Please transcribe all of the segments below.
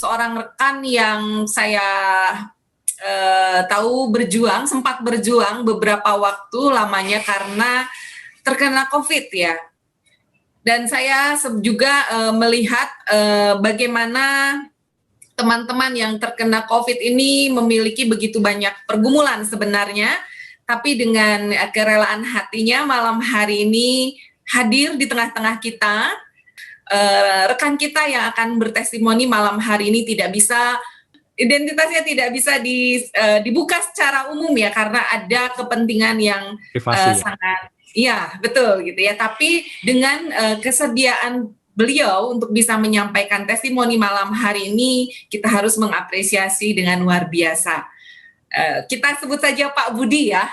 seorang rekan yang saya tahu sempat berjuang beberapa waktu lamanya karena terkena COVID ya. Dan saya juga melihat bagaimana teman-teman yang terkena COVID ini memiliki begitu banyak pergumulan sebenarnya, tapi dengan kerelaan hatinya malam hari ini hadir di tengah-tengah kita. Rekan kita yang akan bertestimoni malam hari ini identitasnya tidak bisa dibuka secara umum ya, karena ada kepentingan yang sangat, iya betul gitu ya. Tapi dengan kesediaan beliau untuk bisa menyampaikan testimoni malam hari ini, kita harus mengapresiasi dengan luar biasa. Kita sebut saja Pak Budi ya.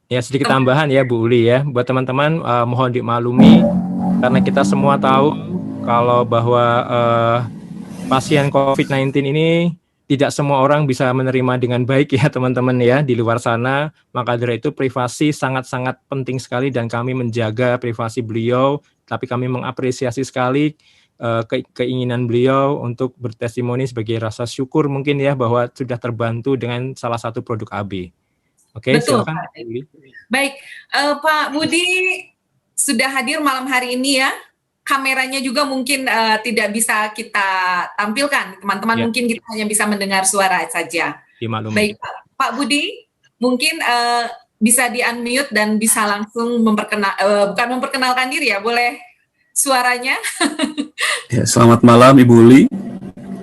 Ya, sedikit tambahan ya Bu Uli ya, buat teman-teman mohon dimaklumi karena kita semua tahu kalau bahwa pasien COVID-19 ini tidak semua orang bisa menerima dengan baik ya teman-teman ya di luar sana. Maka dari itu privasi sangat-sangat penting sekali dan kami menjaga privasi beliau. Tapi kami mengapresiasi sekali keinginan beliau untuk bertestimoni sebagai rasa syukur mungkin ya bahwa sudah terbantu dengan salah satu produk AB. Oke, betul, silakan. Pak. Baik, Pak Budi sudah hadir malam hari ini ya. Kameranya juga mungkin tidak bisa kita tampilkan, teman-teman ya. Mungkin kita hanya bisa mendengar suara saja. Dimaklumi. Baik, Pak Budi, mungkin bisa di-unmute dan bisa langsung bukan memperkenalkan diri ya, boleh suaranya? Ya, selamat malam Ibu Uli,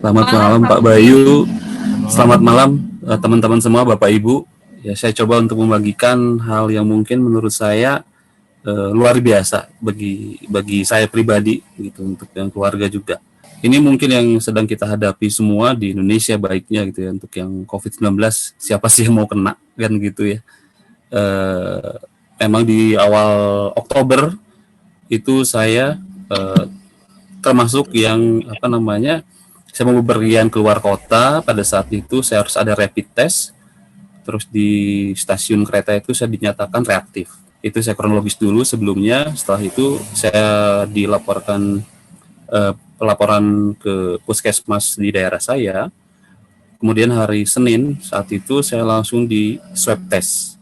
selamat malam Pak Bayu, selamat malam teman-teman semua, Bapak Ibu. Ya, saya coba untuk membagikan hal yang mungkin menurut saya luar biasa bagi saya pribadi gitu, untuk yang keluarga juga. Ini mungkin yang sedang kita hadapi semua di Indonesia baiknya gitu ya, untuk yang COVID-19 siapa sih yang mau kena kan gitu ya. Memang di awal Oktober itu saya termasuk yang saya mau bepergian keluar kota. Pada saat itu saya harus ada rapid test, terus di stasiun kereta itu saya dinyatakan reaktif. Itu saya kronologis dulu sebelumnya. Setelah itu saya dilaporkan pelaporan ke puskesmas di daerah saya. Kemudian hari Senin saat itu saya langsung di swab test.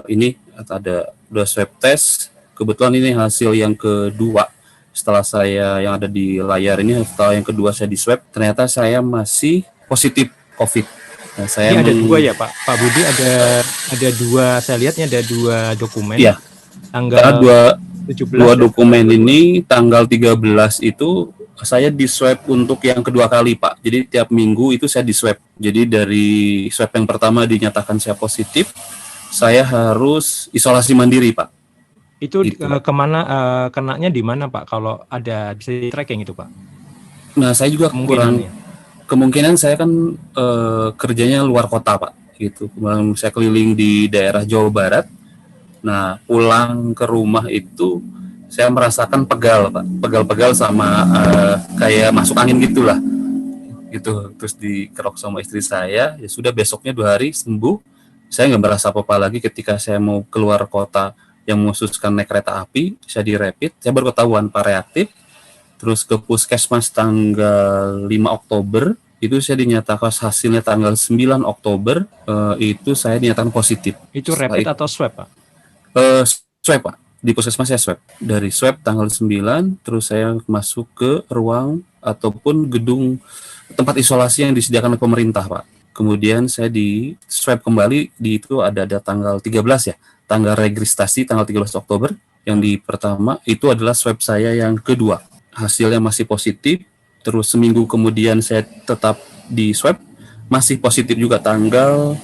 Ini ada swab test. Kebetulan ini hasil yang kedua setelah saya yang ada di layar ini. Setelah yang kedua saya di swab, ternyata saya masih positif COVID. Nah, saya ada dua ya Pak Budi, ada dua, saya lihatnya ada dua dokumen. Iya. Tanggal dua dokumen ini tanggal 13 itu saya di swab untuk yang kedua kali Pak. Jadi tiap minggu itu saya di swab. Jadi dari swab yang pertama dinyatakan saya positif, saya harus isolasi mandiri Pak. Itu kemana kenanya di mana Pak? Kalau ada bisa di tracking itu Pak? Nah saya juga kemungkinan saya kan kerjanya luar kota Pak, gitu. Kemudian saya keliling di daerah Jawa Barat. Nah pulang ke rumah itu saya merasakan pegal Pak, pegal-pegal sama kayak masuk angin gitulah, gitu. Terus dikerok sama istri saya. Ya sudah, besoknya 2 hari sembuh. Saya nggak merasa apa-apa lagi. Ketika saya mau keluar kota yang memutuskan naik kereta api, saya di rapid, saya baru ketahuan Pak reaktif. Terus ke puskesmas tanggal 5 Oktober, itu saya dinyatakan hasilnya tanggal 9 Oktober, itu saya dinyatakan positif. Itu rapid atau swab Pak? Swab Pak, di puskesmas saya swab. Dari swab tanggal 9, terus saya masuk ke ruang ataupun gedung tempat isolasi yang disediakan oleh pemerintah Pak. Kemudian saya di swab kembali, di itu ada tanggal 13 ya, tanggal registrasi tanggal 13 Oktober. Yang di pertama itu adalah swab saya yang kedua. Hasilnya masih positif, terus seminggu kemudian saya tetap di swab, masih positif juga. Tanggal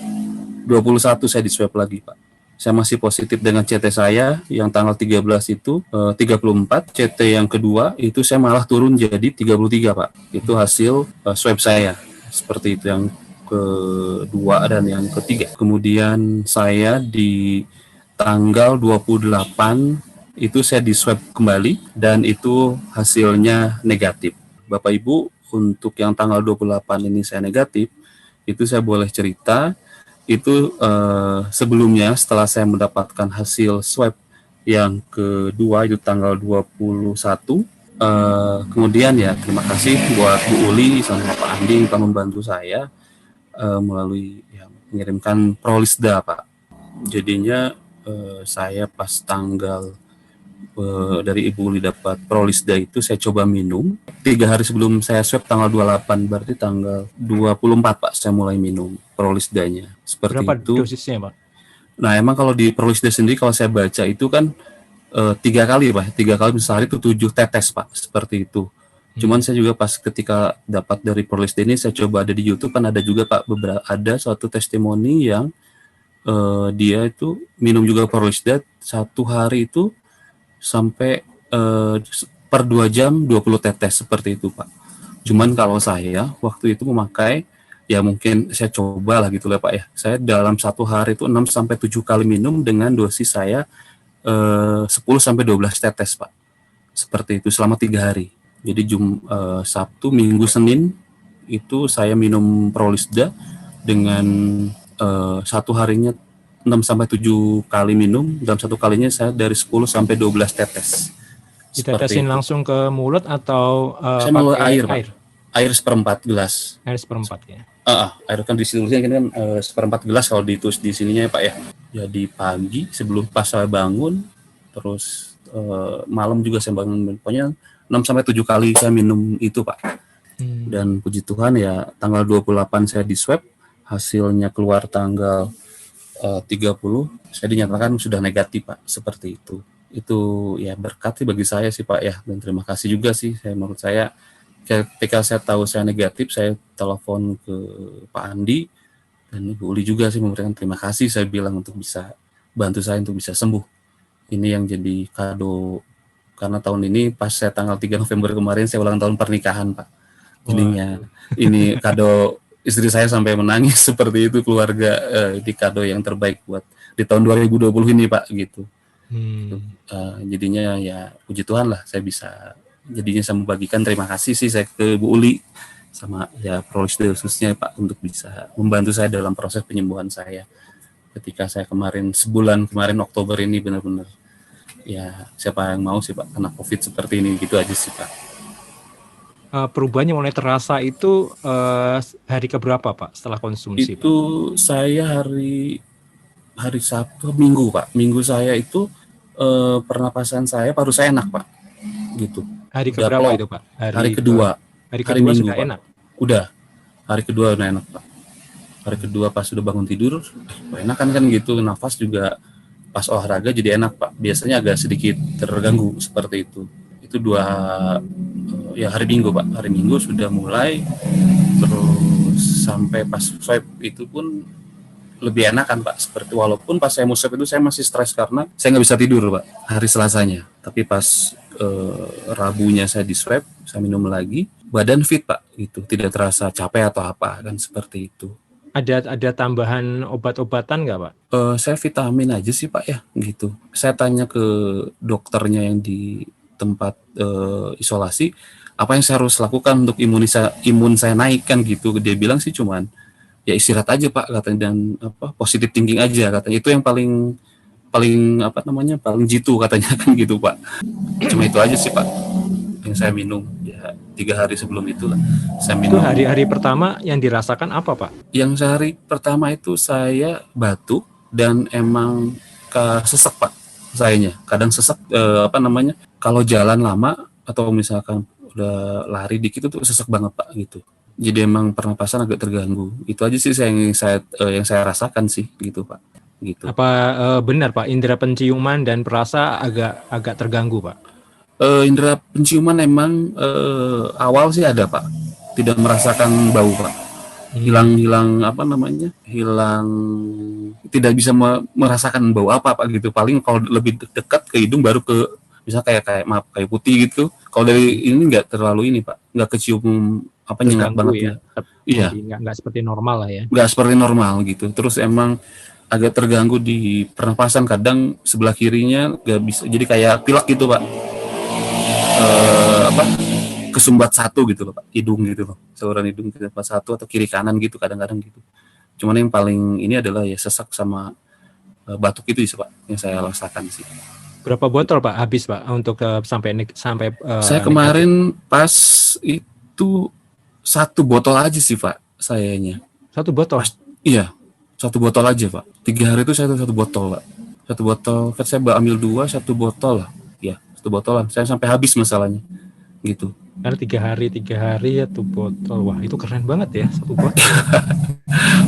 21 saya di swab lagi Pak. Saya masih positif dengan CT saya yang tanggal 13 itu 34, CT yang kedua itu saya malah turun jadi 33 Pak. Itu hasil swab saya, seperti itu yang kedua dan yang ketiga. Kemudian saya di tanggal 28 itu saya di swab kembali dan itu hasilnya negatif. Bapak Ibu, untuk yang tanggal 28 ini saya negatif, itu saya boleh cerita, itu sebelumnya setelah saya mendapatkan hasil swab yang kedua itu tanggal 21, Kemudian ya terima kasih buat Bu Uli sama Pak Andi yang telah membantu saya melalui ya, mengirimkan Prolisda Pak. Jadinya saya pas tanggal dari Ibu Uli dapat Prolisda itu saya coba minum 3 hari sebelum saya swab tanggal 28, berarti tanggal 24 Pak saya mulai minum Prolisdanya seperti Berapa itu. dosisnya, Pak? Nah emang kalau di Prolisda sendiri kalau saya baca itu kan 3 kali Pak, 3 kali sehari itu 7 tetes Pak, seperti itu. Cuman saya juga pas ketika dapat dari Prolisda ini saya coba ada di YouTube kan ada juga Pak ada suatu testimoni yang dia itu minum juga Prolisda 1 hari itu sampai per 2 jam 20 tetes seperti itu Pak. Cuman kalau saya waktu itu memakai ya mungkin saya coba lah gitu lah Pak ya. Saya dalam 1 hari itu 6 sampai 7 kali minum dengan dosis saya 10 sampai 12 tetes Pak. Seperti itu selama 3 hari. Jadi Sabtu, Minggu, Senin itu saya minum Prolisda dengan 1 harinya 6 sampai 7 kali minum, dalam 1 kalinya saya dari 10 sampai 12 tetes. Ditetesin langsung ke mulut atau saya melalui pakai air? Air seperempat gelas. Air seperempat ya. Air kan di situasinya kan seperempat gelas kalau ditulis di sininya ya Pak ya. Jadi pagi sebelum pas saya bangun, terus malam juga saya bangun, pokoknya 6 sampai 7 kali saya minum itu Pak. Dan puji Tuhan ya tanggal 28 saya di swab, hasilnya keluar tanggal 30, saya dinyatakan sudah negatif Pak, seperti itu. Itu ya berkat bagi saya sih Pak ya, dan terima kasih juga sih. Menurut saya ketika saya tahu saya negatif, saya telepon ke Pak Andi dan Ibu Uli juga sih memberikan terima kasih, saya bilang untuk bisa bantu saya untuk bisa sembuh. Ini yang jadi kado, karena tahun ini pas saya tanggal 3 November kemarin saya ulang tahun pernikahan Pak. Jadinya ini kado istri saya sampai menangis seperti itu, keluarga di kado yang terbaik buat di tahun 2020 ini Pak gitu. Jadinya ya puji Tuhan lah saya bisa jadinya saya membagikan terima kasih sih saya ke Bu Uli sama ya Prolisda khususnya Pak untuk bisa membantu saya dalam proses penyembuhan saya ketika saya sebulan kemarin Oktober ini benar-benar ya siapa yang mau sih Pak kena COVID seperti ini, gitu aja sih Pak. Perubahannya mulai terasa itu hari keberapa Pak setelah konsumsi? Itu Pak? Saya hari Sabtu, Minggu Pak. Minggu saya itu pernapasan saya paru saya enak Pak. Gitu. Hari keberapa itu Pak? Hari kedua. Hari kedua Minggu, sudah Pak. enak? Udah. Hari kedua udah enak Pak. Hari kedua pas sudah bangun tidur, enak kan gitu. Nafas juga pas olahraga jadi enak Pak. Biasanya agak sedikit terganggu seperti itu. Itu ya hari Minggu Pak. Hari Minggu sudah mulai, terus sampai pas swab itu pun lebih enak kan Pak. Seperti walaupun pas saya mau swab itu saya masih stres karena saya nggak bisa tidur Pak hari Selasanya. Tapi pas Rabunya saya di swab, saya minum lagi, badan fit Pak. Itu tidak terasa capek atau apa kan seperti itu. Ada tambahan obat-obatan nggak Pak? Saya vitamin aja sih Pak ya gitu. Saya tanya ke dokternya yang di tempat isolasi, apa yang saya harus lakukan untuk imun saya naik kan gitu. Dia bilang sih cuman ya istirahat aja Pak katanya, dan positive thinking aja katanya, itu yang paling paling jitu katanya kan gitu Pak. Cuma itu aja sih Pak yang saya minum ya 3 hari sebelum itu lah saya minum. Itu hari-hari pertama yang dirasakan apa Pak? Yang hari pertama itu saya batuk dan emang sesek Pak sayanya. Kadang sesek kalau jalan lama atau misalkan udah lari dikit itu sesek banget Pak gitu. Jadi emang pernapasan agak terganggu. Itu aja sih yang saya rasakan sih gitu Pak. Gitu. Apa benar Pak indera penciuman dan perasa agak terganggu Pak? Indera penciuman emang awal sih ada Pak. Tidak merasakan bau Pak. Hilang tidak bisa merasakan bau apa gitu. Paling kalau lebih dekat ke hidung baru ke bisa kayak putih gitu. Kalau dari ini nggak terlalu ini Pak, nggak kecium nyengat banget ya. Iya. Nggak seperti normal lah ya. Nggak seperti normal gitu. Terus emang agak terganggu di pernapasan, kadang sebelah kirinya nggak bisa, jadi kayak pilek gitu Pak. Kesumbat satu gitu loh Pak, hidung gitu loh, saluran hidung kesumbat satu atau kiri kanan gitu kadang-kadang gitu. Cuman yang paling ini adalah ya sesak sama batuk itu sih Pak yang saya rasakan sih. Berapa botol Pak habis Pak untuk sampai Saya kemarin pas itu 1 botol aja sih Pak sayanya. 1 botol. Iya, 1 botol aja Pak. 3 hari itu saya 1 botol Pak. 1 botol, kan saya ambil 2, 1 botol lah. Ya, 1 botol lah. Saya sampai habis masalahnya, gitu. Karena 3 hari 1 botol. Wah itu keren banget ya 1 botol.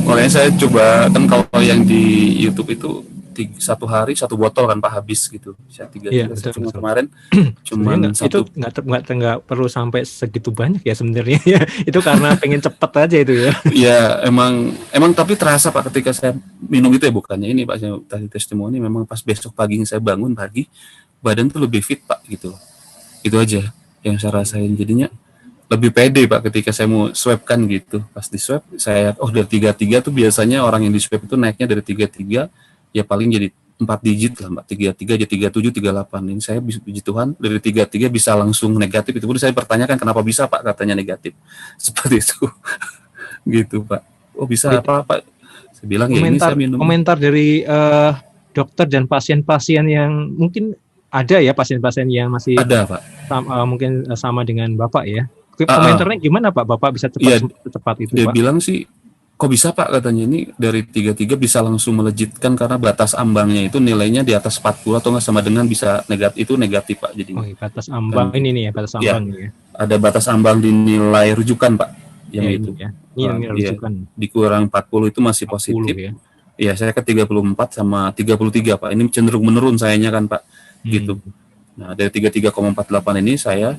Makanya saya coba kan kalau yang di YouTube itu 1 hari 1 botol kan Pak habis gitu. Saya 3 Iya, saya betul. kemarin cuma itu nggak perlu sampai segitu banyak ya sebenarnya ya. Itu karena pengen cepet aja itu ya. Ya emang tapi terasa Pak ketika saya minum itu ya, bukannya ini Pak, saya tadi testimoni memang pas besok pagi saya bangun pagi badan tuh lebih fit Pak gitu. Itu aja yang saya rasain, jadinya lebih pede Pak ketika saya mau swab kan gitu. Pas di swab saya dari 33 tuh biasanya orang yang di swab itu naiknya dari 33 ya paling jadi 4 digit lah Mbak, 33 jadi 37 38. Ini saya puji Tuhan dari 33 bisa langsung negatif. Itu pun saya pertanyakan kenapa bisa Pak katanya negatif. Seperti itu. Gitu Pak. Oh bisa apa Pak? Saya bilang ya ini saya minum. Komentar dari dokter dan pasien-pasien yang mungkin ada ya, pasien-pasien yang masih ada Pak. Mungkin sama dengan Bapak ya. Komentarnya gimana Pak? Bapak bisa cepat itu dia Pak? Bilang sih kok bisa Pak katanya ini dari 33 bisa langsung melejitkan karena batas ambangnya itu nilainya di atas 40 atau nggak sama dengan bisa negatif Pak. Jadi batas ambang ini nih ya, batas ambang ya. Ada batas ambang di nilai rujukan Pak yang ya, itu. Ini nilai rujukan. Dikurang 40 itu masih 40 positif. Ya. Iya, saya ke 34 sama 33 Pak. Ini cenderung menurun sayanya kan Pak. Gitu. Nah, dari 33,48 ini saya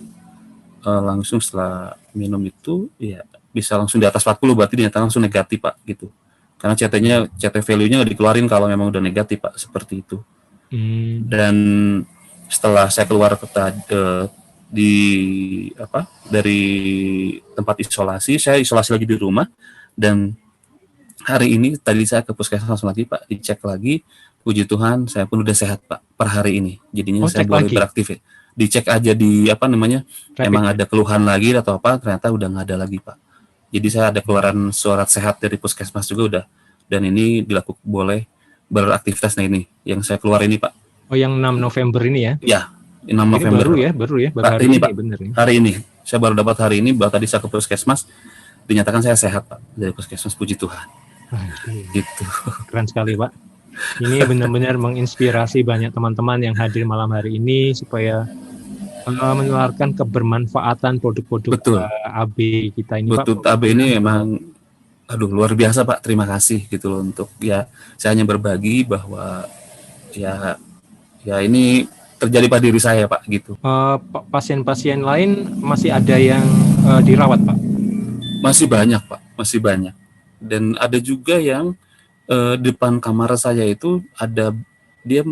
langsung setelah minum itu ya bisa langsung di atas 40, berarti dinyatakan langsung negatif Pak gitu. Karena CT value-nya nggak dikeluarin kalau memang udah negatif Pak, seperti itu. Dan setelah saya keluar dari tempat isolasi, saya isolasi lagi di rumah, dan hari ini tadi saya ke puskesmas langsung lagi Pak, dicek lagi, puji Tuhan saya pun udah sehat Pak per hari ini. Jadinya saya boleh beraktif ya. Dicek aja di emang ada keluhan lagi atau apa, ternyata udah nggak ada lagi Pak. Jadi saya ada keluaran surat sehat dari puskesmas juga udah, dan ini dilakukan boleh beraktivitas. Nah ini yang saya keluar ini Pak. Oh yang 6 November ini ya? Ya, 6 November. Baru ya, baru hari ini Pak. Bener, ya? Hari ini, saya baru dapat hari ini, baru tadi saya ke puskesmas, dinyatakan saya sehat Pak, dari puskesmas, puji Tuhan. Gitu. Keren sekali Pak. Ini benar-benar menginspirasi banyak teman-teman yang hadir malam hari ini supaya menularkan kebermanfaatan produk-produk AB kita ini. Betul, Pak. AB ini emang luar biasa Pak. Terima kasih gitu loh untuk saya hanya berbagi bahwa ya ini terjadi pada diri saya Pak gitu. Pasien-pasien lain masih ada yang dirawat Pak? Masih banyak Pak, masih banyak. Dan ada juga yang depan kamar saya itu ada dia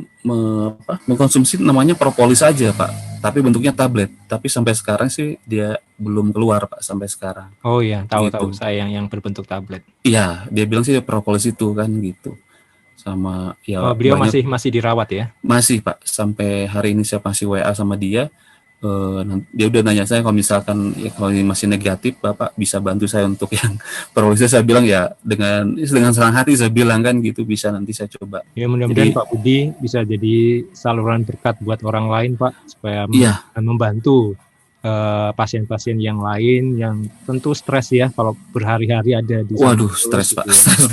mengkonsumsi namanya propolis saja Pak, tapi bentuknya tablet. Tapi sampai sekarang sih dia belum keluar Pak sampai sekarang. Oh iya, tahu saya yang berbentuk tablet. Iya, dia bilang sih propolis itu kan gitu. Sama beliau masih dirawat ya? Masih Pak, sampai hari ini saya masih WA sama dia. Dia udah nanya saya kalau misalkan kalau ini masih negatif Bapak bisa bantu saya untuk yang propolis. Saya bilang ya dengan senang hati saya bilang kan gitu, bisa nanti saya coba. Ya mudah-mudahan Pak Budi bisa jadi saluran berkat buat orang lain Pak, supaya membantu pasien-pasien yang lain yang tentu stres ya kalau berhari-hari ada di. Waduh, stres Pak, stres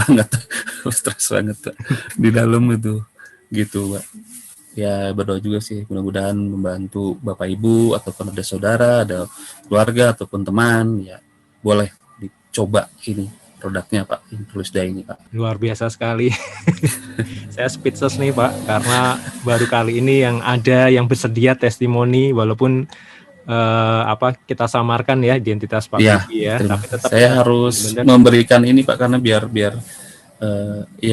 banget Pak. Di dalam itu gitu Pak. Ya berdoa juga sih, mudah-mudahan membantu Bapak Ibu ataupun ada saudara, ada keluarga ataupun teman, ya boleh dicoba ini produknya Pak, Influisda ini Pak. Luar biasa sekali. Saya speechless nih Pak, karena baru kali ini yang ada yang bersedia testimoni, walaupun kita samarkan ya identitas Pak Budi ya. Tapi tetap saya harus memberikan ini Pak, karena biar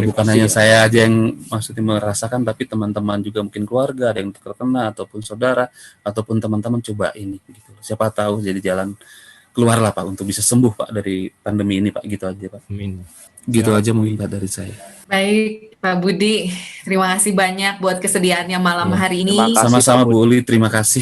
bukan hanya saya aja yang maksudnya merasakan, tapi teman-teman juga, mungkin keluarga ada yang terkena ataupun saudara ataupun teman-teman coba ini gitu. Siapa tahu jadi jalan keluar lah Pak untuk bisa sembuh Pak dari pandemi ini Pak, gitu aja Pak. Amin. Gitu aja mungkin Pak dari saya. Baik Pak Budi, terima kasih banyak buat kesediaannya malam hari ini. Sama-sama Bu Uli, terima kasih.